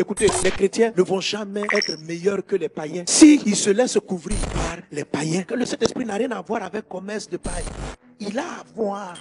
Écoutez, les chrétiens ne vont jamais être meilleurs que les païens s'ils se laissent couvrir par les païens. Que le Saint-Esprit n'a rien à voir avec commerce de paille. Il a à voir.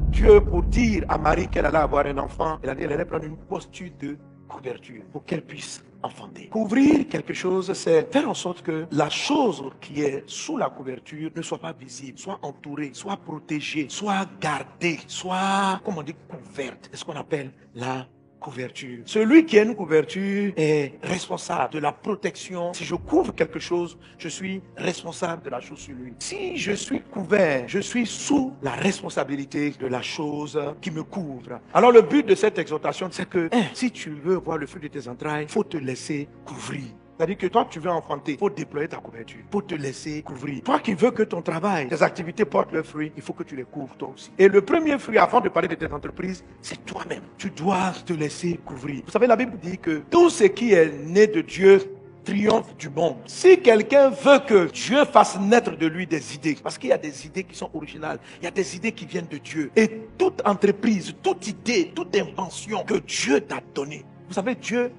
Dieu, pour dire à Marie qu'elle allait avoir un enfant, elle a dit qu'elle allait prendre une posture de couverture pour qu'elle puisse enfanter. Couvrir quelque chose, c'est faire en sorte que la chose qui est sous la couverture ne soit pas visible, soit entourée, soit protégée, soit gardée, soit, comme on dit, couverte. C'est ce qu'on appelle la couverture. Celui qui a une couverture est responsable de la protection. Si je couvre quelque chose, je suis responsable de la chose sur lui. Si je suis couvert, je suis sous la responsabilité de la chose qui me couvre. Alors le but de cette exhortation, c'est que si tu veux voir le fruit de tes entrailles, il faut te laisser couvrir. C'est-à-dire que toi, tu veux enfanter, il faut déployer ta couverture, il faut te laisser couvrir. Toi qui veux que ton travail, tes activités portent leurs fruits, il faut que tu les couvres toi aussi. Et le premier fruit, avant de parler de tes entreprises, c'est toi-même. Tu dois te laisser couvrir. Vous savez, la Bible dit que tout ce qui est né de Dieu triomphe du monde. Si quelqu'un veut que Dieu fasse naître de lui des idées, parce qu'il y a des idées qui sont originales, il y a des idées qui viennent de Dieu. Et toute entreprise, toute idée, toute invention que Dieu t'a donnée, vous savez, Dieu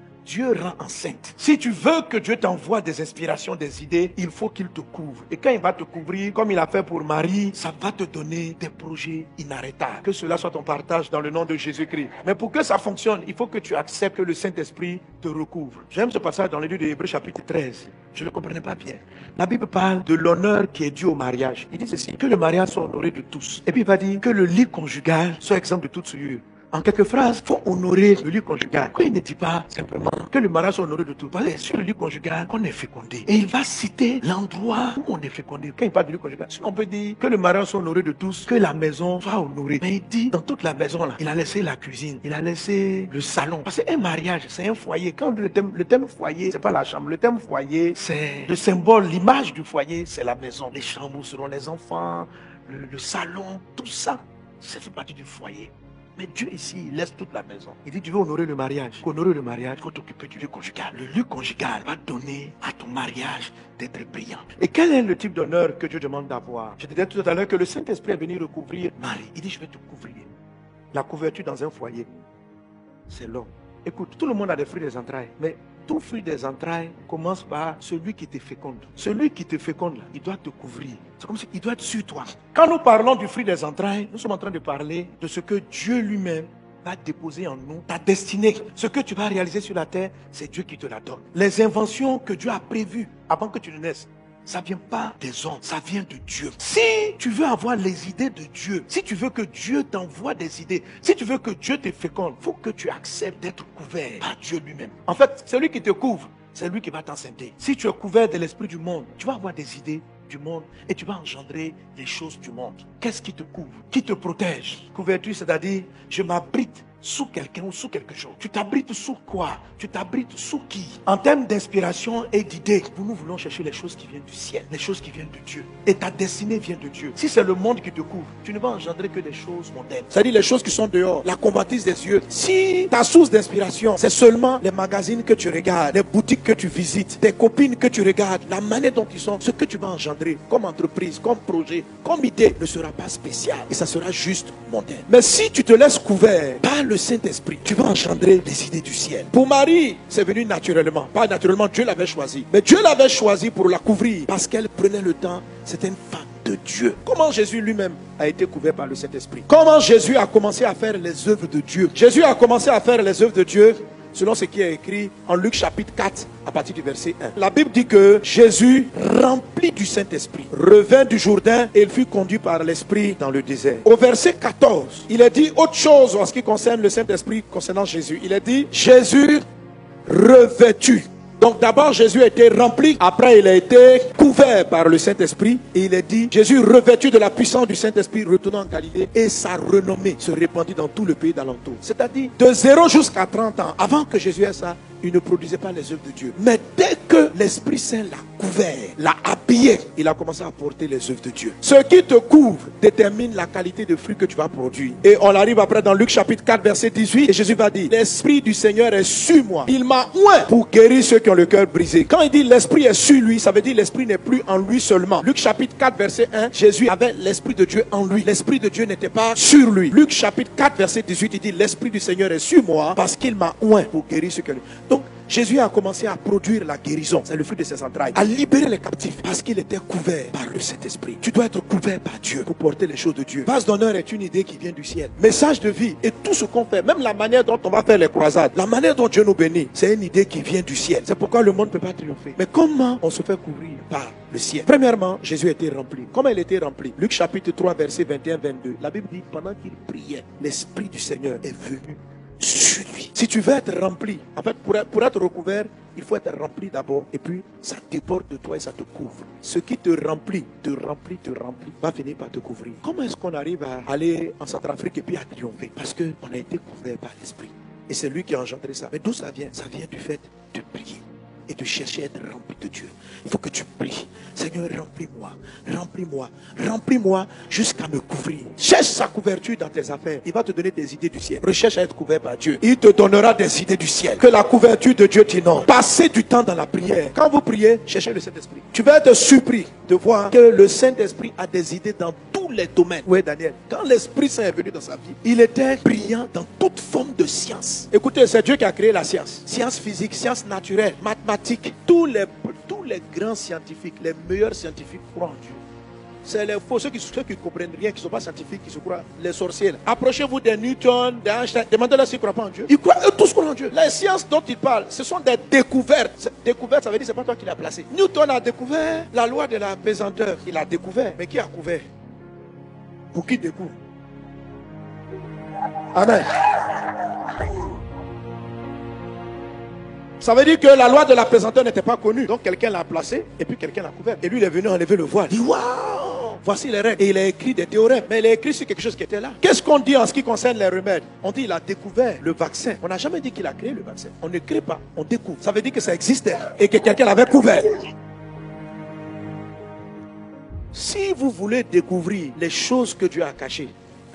rend enceinte. Si tu veux que Dieu t'envoie des inspirations, des idées, il faut qu'il te couvre. Et quand il va te couvrir, comme il a fait pour Marie, ça va te donner des projets inarrêtables. Que cela soit ton partage dans le nom de Jésus-Christ. Mais pour que ça fonctionne, il faut que tu acceptes que le Saint-Esprit te recouvre. J'aime ce passage dans le livre de Hébreux chapitre 13. Je ne le comprenais pas bien. La Bible parle de l'honneur qui est dû au mariage. Il dit ceci, que le mariage soit honoré de tous. Et puis il va dire que le lit conjugal soit exempt de toute souillure. En quelques phrases, il faut honorer le lit conjugal. Quand il ne dit pas simplement que le mariage soit honoré de tout, parce que c'est sur le lit conjugal qu'on est fécondé. Et il va citer l'endroit où on est fécondé. Quand il parle du lit conjugal, on peut dire que le mariage soit honoré de tous, que la maison soit honorée. Mais il dit, dans toute la maison, là, il a laissé la cuisine, il a laissé le salon. Parce qu'un mariage, c'est un foyer. Quand le thème foyer, c'est pas la chambre. Le thème foyer, c'est le symbole, l'image du foyer, c'est la maison. Les chambres où seront les enfants, le salon, tout ça, ça fait partie du foyer. Mais Dieu ici, il laisse toute la maison. Il dit, tu veux honorer le mariage. Pour honorer le mariage, il faut t'occuper du lieu conjugal. Le lieu conjugal va donner à ton mariage d'être brillant. Et quel est le type d'honneur que Dieu demande d'avoir? Je te disais tout à l'heure que le Saint-Esprit est venu recouvrir Marie. Il dit, je vais te couvrir. La couverture dans un foyer, c'est l'homme. Écoute, tout le monde a des fruits des entrailles, mais tout fruit des entrailles commence par celui qui te féconde. Celui qui te féconde, là, il doit te couvrir. C'est comme s'il doit être sur toi. Quand nous parlons du fruit des entrailles, nous sommes en train de parler de ce que Dieu lui-même va déposer en nous, ta destinée. Ce que tu vas réaliser sur la terre, c'est Dieu qui te la donne. Les inventions que Dieu a prévues avant que tu ne naisses, ça ne vient pas des hommes, ça vient de Dieu. Si tu veux avoir les idées de Dieu, si tu veux que Dieu t'envoie des idées, si tu veux que Dieu te féconde, il faut que tu acceptes d'être couvert par Dieu lui-même. En fait, celui qui te couvre, c'est lui qui va t'enceinter. Si tu es couvert de l'esprit du monde, tu vas avoir des idées du monde et tu vas engendrer les choses du monde. Qu'est-ce qui te couvre? Qui te protège? Couverture, c'est-à-dire, je m'abrite sous quelqu'un ou sous quelque chose. Tu t'abrites sous quoi? Tu t'abrites sous qui? En termes d'inspiration et d'idées, nous voulons chercher les choses qui viennent du ciel, les choses qui viennent de Dieu. Et ta destinée vient de Dieu. Si c'est le monde qui te couvre, tu ne vas engendrer que des choses mondaines. C'est-à-dire les choses qui sont dehors, la convoitise des yeux. Si ta source d'inspiration, c'est seulement les magazines que tu regardes, les boutiques que tu visites, tes copines que tu regardes, la manière dont ils sont, ce que tu vas engendrer comme entreprise, comme projet, comme idée, ne sera pas spécial. Et ça sera juste mondain. Mais si tu te laisses couvert par le Saint-Esprit, tu vas engendrer des idées du ciel. Pour Marie, c'est venu naturellement. Pas naturellement, Dieu l'avait choisi. Mais Dieu l'avait choisi pour la couvrir parce qu'elle prenait le temps. C'était une femme de Dieu. Comment Jésus lui-même a été couvert par le Saint-Esprit? Comment Jésus a commencé à faire les œuvres de Dieu? Jésus a commencé à faire les œuvres de Dieu selon ce qui est écrit en Luc chapitre 4 à partir du verset 1. La Bible dit que Jésus, rempli du Saint-Esprit, revint du Jourdain et il fut conduit par l'Esprit dans le désert. Au verset 14, il est dit autre chose en ce qui concerne le Saint-Esprit concernant Jésus. Il est dit Jésus revêtu. Donc d'abord Jésus a été rempli, après il a été couvert par le Saint-Esprit et il est dit Jésus revêtu de la puissance du Saint-Esprit retournant en Galilée et sa renommée se répandit dans tout le pays d'alentour. C'est-à-dire de 0 jusqu'à 30 ans, avant que Jésus ait ça, il ne produisait pas les œuvres de Dieu. Mais dès que l'Esprit Saint l'a couvert, l'a habillé. Il a commencé à porter les œuvres de Dieu. Ce qui te couvre détermine la qualité de fruit que tu vas produire. Et on arrive après dans Luc chapitre 4 verset 18. Et Jésus va dire, l'Esprit du Seigneur est sur moi. Il m'a oint pour guérir ceux qui ont le cœur brisé. Quand il dit l'Esprit est sur lui, ça veut dire l'Esprit n'est plus en lui seulement. Luc chapitre 4 verset 1, Jésus avait l'Esprit de Dieu en lui. L'Esprit de Dieu n'était pas sur lui. Luc chapitre 4 verset 18, il dit l'Esprit du Seigneur est sur moi parce qu'il m'a oint pour guérir ceux qui ont le cœur. Donc Jésus a commencé à produire la guérison, c'est le fruit de ses entrailles, à libérer les captifs parce qu'il était couvert par le Saint-Esprit. Tu dois être couvert par Dieu pour porter les choses de Dieu. Vase d'honneur est une idée qui vient du ciel. Message de vie et tout ce qu'on fait, même la manière dont on va faire les croisades, la manière dont Dieu nous bénit, c'est une idée qui vient du ciel. C'est pourquoi le monde ne peut pas triompher. Mais comment on se fait couvrir par le ciel? Premièrement, Jésus était rempli. Comment il était rempli? Luc chapitre 3 verset 21-22. La Bible dit, pendant qu'il priait, l'Esprit du Seigneur est venu sur lui. Si tu veux être rempli, en fait, pour être recouvert, il faut être rempli d'abord. Et puis, ça déborde de toi et ça te couvre. Ce qui te remplit, va finir par te couvrir. Comment est-ce qu'on arrive à aller en Centrafrique et puis à triompher? Parce qu'on a été couvert par l'Esprit. Et c'est lui qui a engendré ça. Mais d'où ça vient? Ça vient du fait de prier et de chercher à être rempli de Dieu. Il faut que tu pries. Seigneur, remplis-moi, remplis-moi, remplis-moi jusqu'à me couvrir. Cherche sa couverture dans tes affaires. Il va te donner des idées du ciel. Recherche à être couvert par Dieu. Il te donnera des idées du ciel. Que la couverture de Dieu t'inonde. Passez du temps dans la prière. Quand vous priez, cherchez le Saint-Esprit. Tu vas être surpris de voir que le Saint-Esprit a des idées dans tous les domaines. Oui, Daniel. Quand l'Esprit Saint est venu dans sa vie, il était brillant dans toute forme de science. Écoutez, c'est Dieu qui a créé la science. Science physique, science naturelle, mathématiques. Tous les grands scientifiques, les meilleurs scientifiques croient en Dieu. C'est les faux, ceux qui ne comprennent rien, qui ne sont pas scientifiques, qui se croient les sorciers. Approchez-vous des Newton, des Einstein, demandez-leur s'ils ne croient pas en Dieu. Ils croient, eux tous croient en Dieu. Les sciences dont ils parlent, ce sont des découvertes. Découverte, ça veut dire que ce n'est pas toi qui l'as placé. Newton a découvert la loi de la pesanteur. Il a découvert. Mais qui a couvert? Pour qui découvre? Amen. Ça veut dire que la loi de la pesanteur n'était pas connue. Donc quelqu'un l'a placé et puis quelqu'un l'a couvert. Et lui, il est venu enlever le voile. Il dit, waouh, voici les règles. Et il a écrit des théorèmes. Mais il a écrit sur quelque chose qui était là. Qu'est-ce qu'on dit en ce qui concerne les remèdes? On dit qu'il a découvert le vaccin. On n'a jamais dit qu'il a créé le vaccin. On ne crée pas, on découvre. Ça veut dire que ça existait et que quelqu'un l'avait couvert. Si vous voulez découvrir les choses que Dieu a cachées,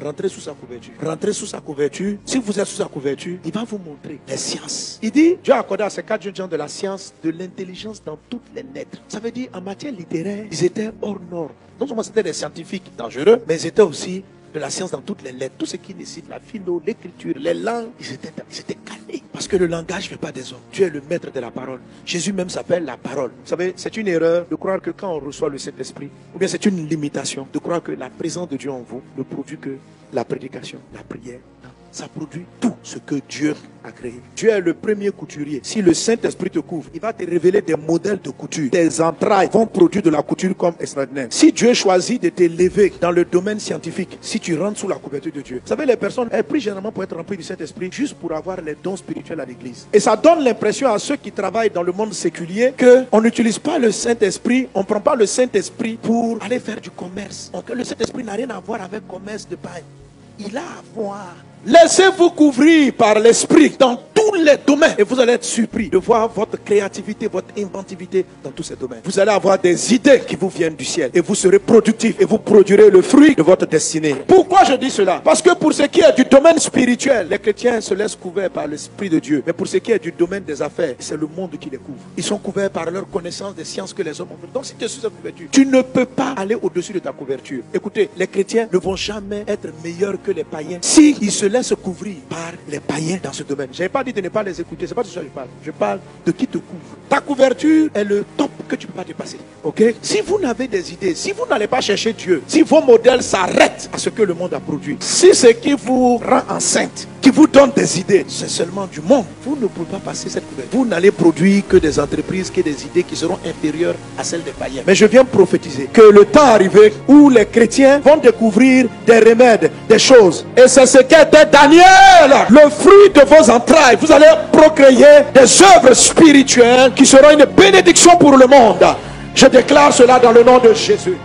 rentrez sous sa couverture. Rentrez sous sa couverture. Si vous êtes sous sa couverture, il va vous montrer les sciences. Il dit, Dieu a accordé à ces 4 jeunes gens de la science, de l'intelligence dans toutes les lettres. Ça veut dire, en matière littéraire, ils étaient hors normes. Non seulement c'était des scientifiques dangereux, mais ils étaient aussi de la science dans toutes les lettres. Tout ce qui nécessite la philo, l'écriture, les langues, ils étaient calés. Parce que le langage ne fait pas des hommes. Dieu est le maître de la parole. Jésus même s'appelle la parole. Vous savez, c'est une erreur de croire que quand on reçoit le Saint-Esprit, ou bien c'est une limitation de croire que la présence de Dieu en vous ne produit que la prédication, la prière. Non. Ça produit tout ce que Dieu a créé. Dieu est le premier couturier. Si le Saint-Esprit te couvre, il va te révéler des modèles de couture. Tes entrailles vont produire de la couture comme extraordinaire. Si Dieu choisit de t'élever dans le domaine scientifique, si tu rentres sous la couverture de Dieu, vous savez, les personnes, elles prient généralement pour être remplies du Saint-Esprit juste pour avoir les dons spirituels à l'église. Et ça donne l'impression à ceux qui travaillent dans le monde séculier qu'on n'utilise pas le Saint-Esprit, on ne prend pas le Saint-Esprit pour aller faire du commerce. Donc le Saint-Esprit n'a rien à voir avec commerce de pain. Il a à voir. Laissez-vous couvrir par l'Esprit dans tous les domaines et vous allez être surpris de voir votre créativité, votre inventivité dans tous ces domaines. Vous allez avoir des idées qui vous viennent du ciel et vous serez productif et vous produirez le fruit de votre destinée. Pourquoi je dis cela? Parce que pour ce qui est du domaine spirituel, les chrétiens se laissent couverts par l'Esprit de Dieu. Mais pour ce qui est du domaine des affaires, c'est le monde qui les couvre. Ils sont couverts par leur connaissance des sciences que les hommes ont fait. Donc si tu es sous cette couverture, tu ne peux pas aller au-dessus de ta couverture. Écoutez, les chrétiens ne vont jamais être meilleurs que les païens si ils se laissent couvrir par les païens dans ce domaine. Je n'ai pas dit de ne pas les écouter, c'est pas de ça que je parle. Je parle de qui te couvre. Ta couverture est le top que tu ne peux pas dépasser. Ok? Si vous n'avez des idées, si vous n'allez pas chercher Dieu, si vos modèles s'arrêtent à ce que le monde a produit, si ce qui vous rend enceinte, qui vous donne des idées, c'est seulement du monde, vous ne pouvez pas passer cette couverture. Vous n'allez produire que des entreprises, que des idées qui seront inférieures à celles des païens. Mais je viens prophétiser que le temps arrivé où les chrétiens vont découvrir des remèdes, des choses. Et c'est ce qu'était Daniel. Le fruit de vos entrailles, vous allez procréer des œuvres spirituelles qui seront une bénédiction pour le monde. Je déclare cela dans le nom de Jésus.